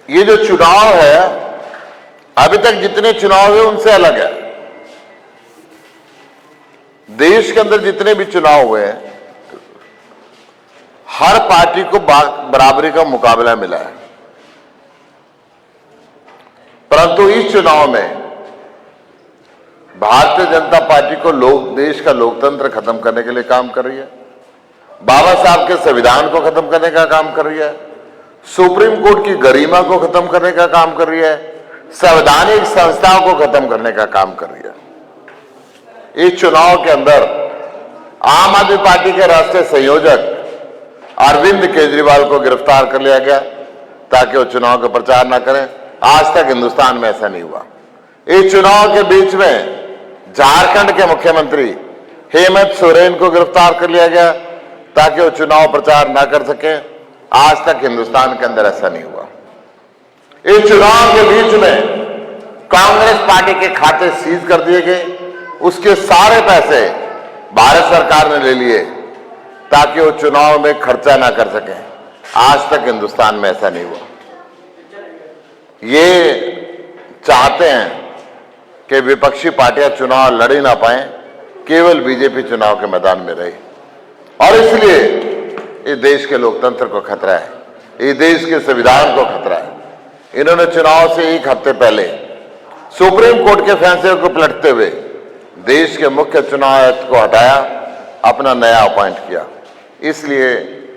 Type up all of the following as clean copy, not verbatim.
ये जो चुनाव है, अभी तक जितने चुनाव हुए उनसे अलग है। देश के अंदर जितने भी चुनाव हुए हैं, हर पार्टी को बराबरी का मुकाबला मिला है, परंतु इस चुनाव में भारतीय जनता पार्टी को देश का लोकतंत्र खत्म करने के लिए काम कर रही है, बाबा साहब के संविधान को खत्म करने का काम कर रही है, सुप्रीम कोर्ट की गरिमा को खत्म करने का काम कर रही है, संवैधानिक संस्थाओं को खत्म करने का काम कर रही है। इस चुनाव के अंदर आम आदमी पार्टी के राष्ट्रीय संयोजक अरविंद केजरीवाल को गिरफ्तार कर लिया गया ताकि वो चुनाव का प्रचार ना करें। आज तक हिंदुस्तान में ऐसा नहीं हुआ। इस चुनाव के बीच में झारखंड के मुख्यमंत्री हेमंत सोरेन को गिरफ्तार कर लिया गया ताकि वो चुनाव प्रचार ना कर सके। आज तक हिंदुस्तान के अंदर ऐसा नहीं हुआ। इस चुनाव के बीच में कांग्रेस पार्टी के खाते सीज कर दिए गए, उसके सारे पैसे भारत सरकार ने ले लिए ताकि वो चुनाव में खर्चा ना कर सके। आज तक हिंदुस्तान में ऐसा नहीं हुआ। ये चाहते हैं कि विपक्षी पार्टियां चुनाव लड़ ही ना पाए, केवल बीजेपी चुनाव के मैदान में रही, और इसलिए इस देश के लोकतंत्र को खतरा है, इस देश के संविधान को खतरा है। इन्होंने चुनाव से एक हफ्ते पहले सुप्रीम कोर्ट के फैसले को पलटते हुए देश के मुख्य चुनाव आयुक्त को हटाया, अपना नया अपॉइंट किया। इसलिए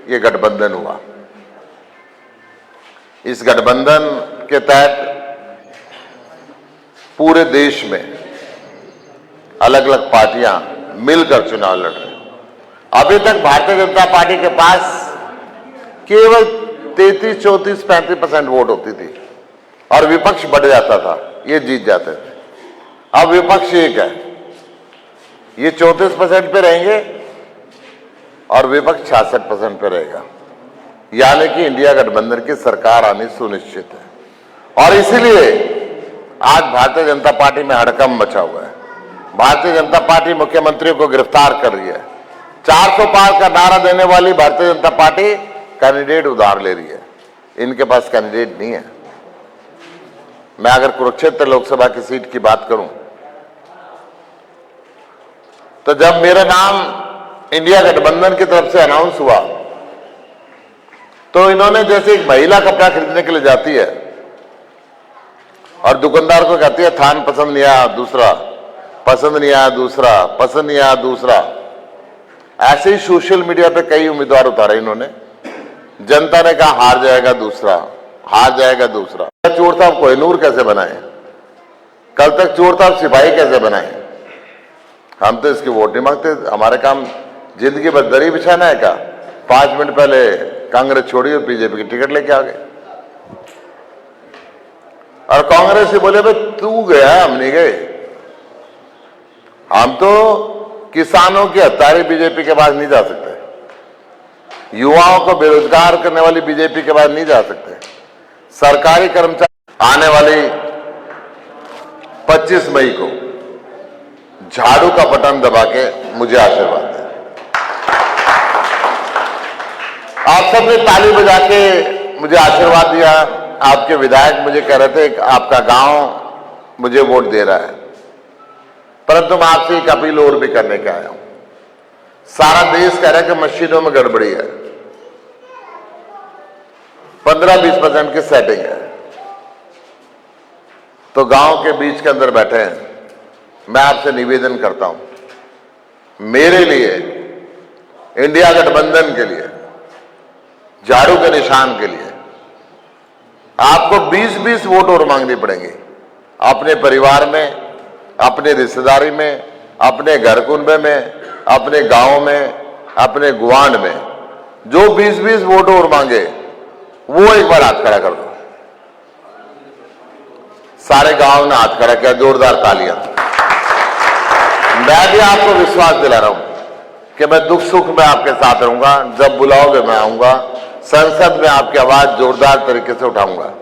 ये गठबंधन हुआ। इस गठबंधन के तहत पूरे देश में अलग अलग पार्टियां मिलकर चुनाव लड़ रही हैं। अभी तक भारतीय जनता पार्टी के पास केवल 33, 34, 35% वोट होती थी और विपक्ष बढ़ जाता था, ये जीत जाते थे। अब विपक्ष एक है, ये 34% पे रहेंगे और विपक्ष 66% पे रहेगा, यानी कि इंडिया गठबंधन की सरकार आनी सुनिश्चित है। और इसीलिए आज भारतीय जनता पार्टी में हड़कंप मचा हुआ है। भारतीय जनता पार्टी मुख्यमंत्री को गिरफ्तार कर रही है। 400 पार का नारा देने वाली भारतीय जनता पार्टी कैंडिडेट उधार ले रही है। इनके पास कैंडिडेट नहीं है। मैं अगर कुरुक्षेत्र लोकसभा की सीट की बात करूं तो जब मेरा नाम इंडिया गठबंधन की तरफ से अनाउंस हुआ तो इन्होंने जैसे एक महिला कपड़ा खरीदने के लिए जाती है और दुकानदार को कहती है थान पसंद नहीं आया दूसरा, पसंद नहीं आया दूसरा, पसंद नहीं आया दूसरा, ऐसे ही सोशल मीडिया पे कई उम्मीदवार उतारे इन्होंने। जनता ने कहा हार जाएगा दूसरा, हार जाएगा दूसरा। चोर साहब कोहिनूर कैसे बनाए, कल तक चोर साहब सिपाही कैसे बनाए। हम तो इसकी वोट नहीं मांगते, हमारे काम जिंदगी भर दरी बिछाना है क्या। 5 मिनट पहले कांग्रेस छोड़ी और बीजेपी की टिकट लेके आ गए, और कांग्रेस से बोले भाई तू गया हम नहीं गए। हम तो किसानों की हत्यारी बीजेपी के पास नहीं जा सकते, युवाओं को बेरोजगार करने वाली बीजेपी के पास नहीं जा सकते, सरकारी कर्मचारी। आने वाली 25 मई को झाड़ू का बटन दबा के मुझे आशीर्वाद दें। आप सबने ताली बजा के मुझे आशीर्वाद दिया। आपके विधायक मुझे कह रहे थे कि आपका गांव मुझे वोट दे रहा है, परंतु मैं आपसे एक अपील और भी करने के आया हूं। सारा देश कह रहा है कि मशीनों में गड़बड़ी है, 15-20% की सेटिंग है, तो गांव के बीच के अंदर बैठे हैं। मैं आपसे निवेदन करता हूं, मेरे लिए, इंडिया गठबंधन के लिए, झाड़ू के निशान के लिए आपको 20-20 वोट और मांगनी पड़ेंगे। अपने परिवार में, अपने रिश्तेदारी में, अपने घर कुनबे में, अपने गांव में, अपने गुआंढ में जो 20-20 वोट और मांगे वो एक बार हाथ खड़ा कर दो। सारे गांव ने हाथ खड़ा किया, जोरदार तालियां। मैं भी आपको विश्वास दिला रहा हूं कि मैं दुख सुख में आपके साथ रहूंगा। जब बुलाओगे मैं आऊंगा, संसद में आपकी आवाज जोरदार तरीके से उठाऊंगा।